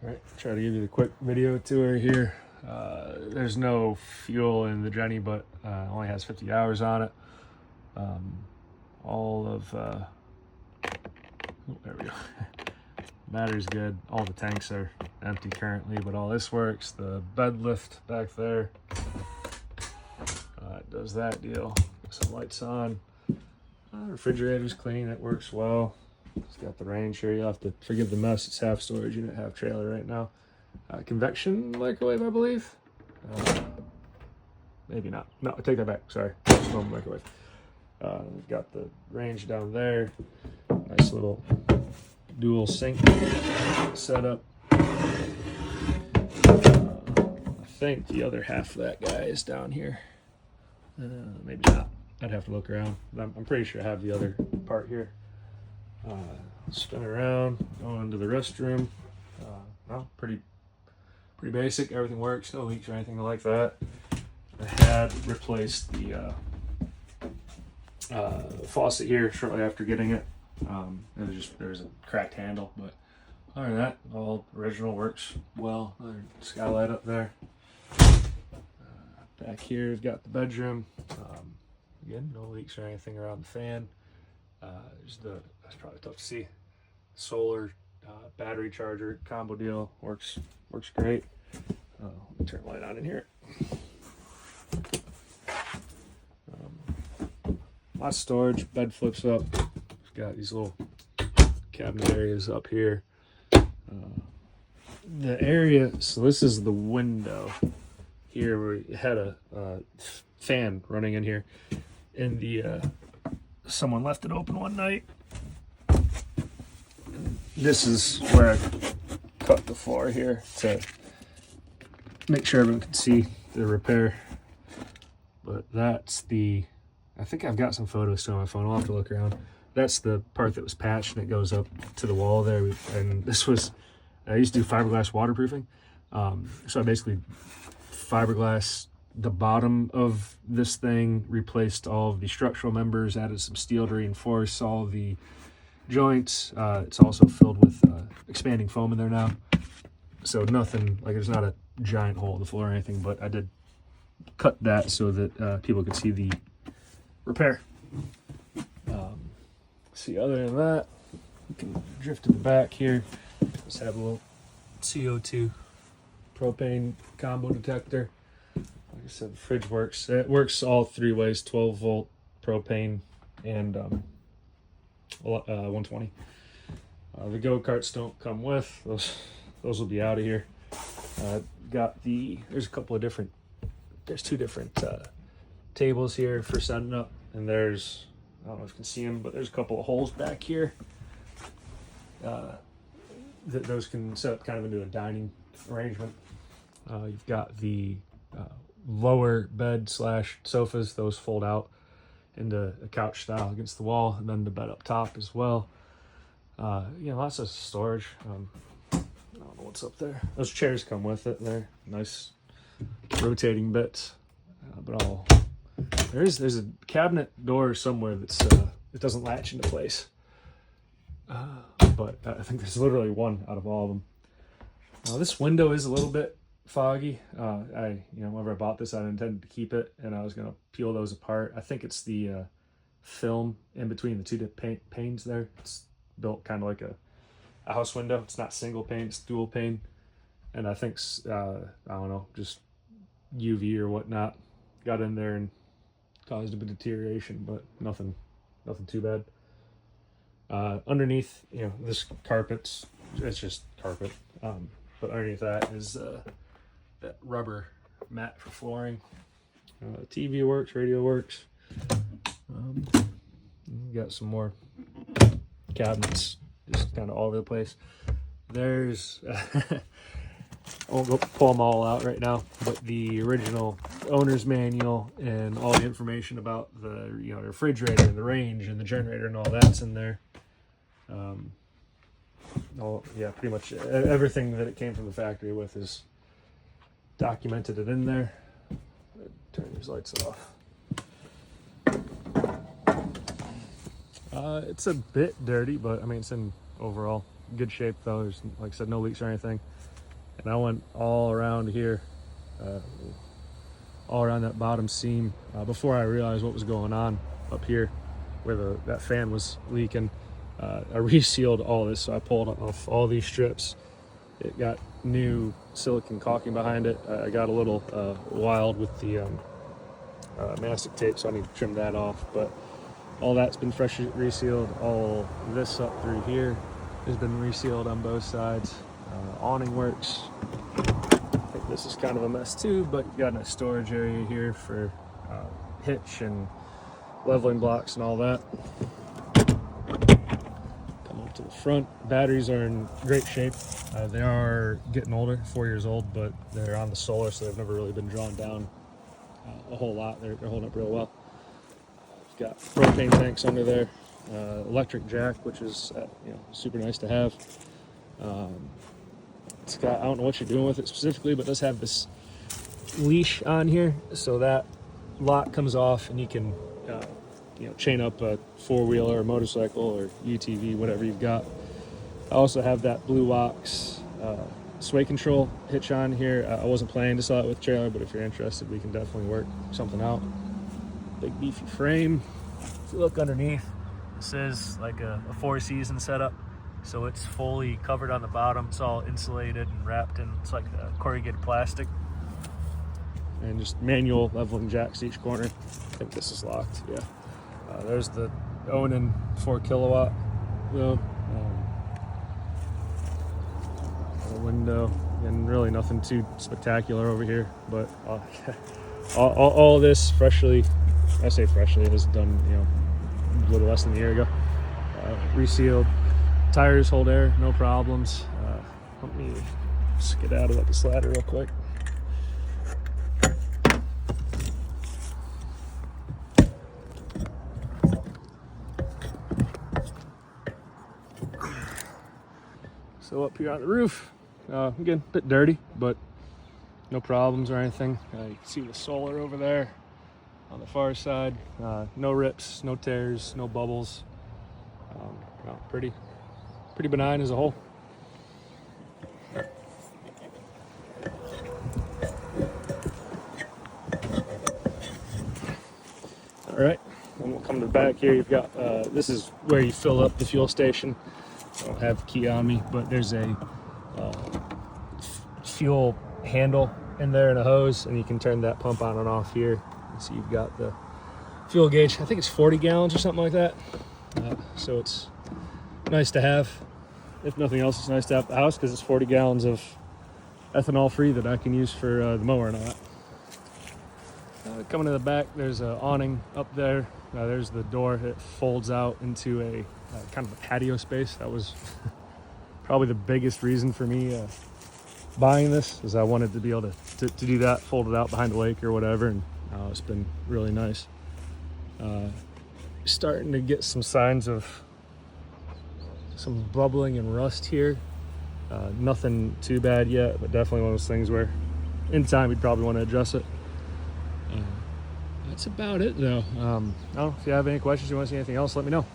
All right, try to give you the quick video tour here. There's no fuel in the Jenny, but only has 50 hours on it. There we go. Battery's good. All the tanks are empty currently, but all this works. The bed lift back there does that deal. Some lights on. Refrigerator's clean. It works well. It's got the range here. You'll have to forgive the mess. It's half storage unit, half trailer right now. Convection microwave, I believe. Maybe not. No, I take that back. Sorry. Normal microwave. Got the range down there. Nice little dual sink setup. I think the other half of that guy is down here. Maybe not. I'd have to look around. I'm pretty sure I have the other part here. Spin around, go into the restroom. Well, pretty basic. Everything works. No leaks or anything like that. I had replaced the faucet here shortly after getting it. There's a cracked handle, but other than that, all original, works well. Another skylight up there. Back here, we've got the bedroom. Again, no leaks or anything around the fan. That's probably tough to see. Solar battery charger combo deal works great. Let me turn the light on in here. Lots of storage. Bed flips up. We've got these little cabinet areas up here. The area. So this is the window here. We had a fan running in here, and someone left it open one night. This is where I cut the floor here to make sure everyone can see the repair. But that's I think I've got some photos still on my phone. I'll have to look around. That's the part that was patched and it goes up to the wall there. And this was, I used to do fiberglass waterproofing. So I basically fiberglass the bottom of this thing, replaced all of the structural members, added some steel to reinforce all the joints. It's also filled with expanding foam in there now. So nothing, like there's not a giant hole in the floor or anything, but I did cut that so that people could see the repair. See, other than that, we can drift to the back here. Let's have a little CO2 propane combo detector. Like I said, the fridge works. It works all three ways: 12 volt propane and 120. The go-karts don't come with those will be out of here. There's two different tables here for setting up, and I don't know if you can see them, but there's a couple of holes back here. Those can set up kind of into a dining arrangement. You've got the lower bed / sofas. Those fold out into a couch style against the wall, and then the bed up top as well. Lots of storage. I don't know what's up there. Those chairs come with it. They're nice rotating bits. There's a cabinet door somewhere it doesn't latch into place. But I think there's literally one out of all of them. This window is a little bit foggy. Whenever I bought this, I intended to keep it, and I was going to peel those apart. I think it's the film in between the two panes there. It's built kind of like a house window. It's not single pane, it's dual pane. And I think, I don't know, just UV or whatnot got in there and caused a bit of deterioration, but nothing too bad. Underneath, this carpet's, it's just carpet. But underneath that is that rubber mat for flooring. TV works, radio works. Got some more cabinets just kind of all over the place. There's I won't go pull them all out right now, but the original owner's manual and all the information about the refrigerator and the range and the generator and all that's in there. Pretty much everything that it came from the factory with is documented it in there. Turn these lights off. It's a bit dirty, but I mean it's in overall good shape though. There's, like I said, no leaks or anything. And I went all around here, all around that bottom seam before I realized what was going on up here where that fan was leaking. I resealed all this, so I pulled off all these strips. It got new silicone caulking behind it. I got a little wild with the mastic tape, so I need to trim that off, but all that's been freshly resealed. All this up through here has been resealed on both sides. Awning works. I think this is kind of a mess too, but you got a storage area here for hitch and leveling blocks and all that. Come up to the front. Batteries are in great shape. They are getting older, 4 years old, but they're on the solar, so they've never really been drawn down a whole lot. They're holding up real well. Got propane tanks under there, electric jack, which is super nice to have. It's got, I don't know what you're doing with it specifically, but it does have this leash on here, so that lock comes off and you can chain up a four-wheeler or motorcycle or UTV, whatever you've got. I also have that Blue Ox sway control hitch on here. I wasn't planning to sell it with trailer, but if you're interested, we can definitely work something out. Big beefy frame. If you look underneath, this is like a four-season setup, so it's fully covered on the bottom. It's all insulated and wrapped in, it's like corrugated plastic, and just manual leveling jacks each corner. I think this is locked. Yeah. There's the Onan 4 kilowatt though. Window, and really nothing too spectacular over here, but all this freshly, I say freshly, it was done a little less than a year ago. Resealed. Tires hold air, no problems. Let me skedaddle up this ladder real quick. So up here on the roof, again, a bit dirty, but no problems or anything. You can see the solar over there on the far side. No rips, no tears, no bubbles. Pretty benign as a whole. All right, and we'll come to the back here. You've got, this is where you fill up the fuel station. I don't have the key on me, but there's a fuel handle in there and a hose, and you can turn that pump on and off here. So you've got the fuel gauge. I think it's 40 gallons or something like that. So it's nice to have. If nothing else, it's nice to have at the house because it's 40 gallons of ethanol free that I can use for the mower and all that. Coming to the back, there's an awning up there. There's the door. It folds out into a kind of a patio space. That was probably the biggest reason for me buying this, is I wanted to be able to do that, fold it out behind the lake or whatever, and it's been really nice. Starting to get some signs of some bubbling and rust here. Nothing too bad yet, but definitely one of those things where in time we'd probably want to address it. That's about it though. I don't know if you have any questions, you want to see anything else, let me know.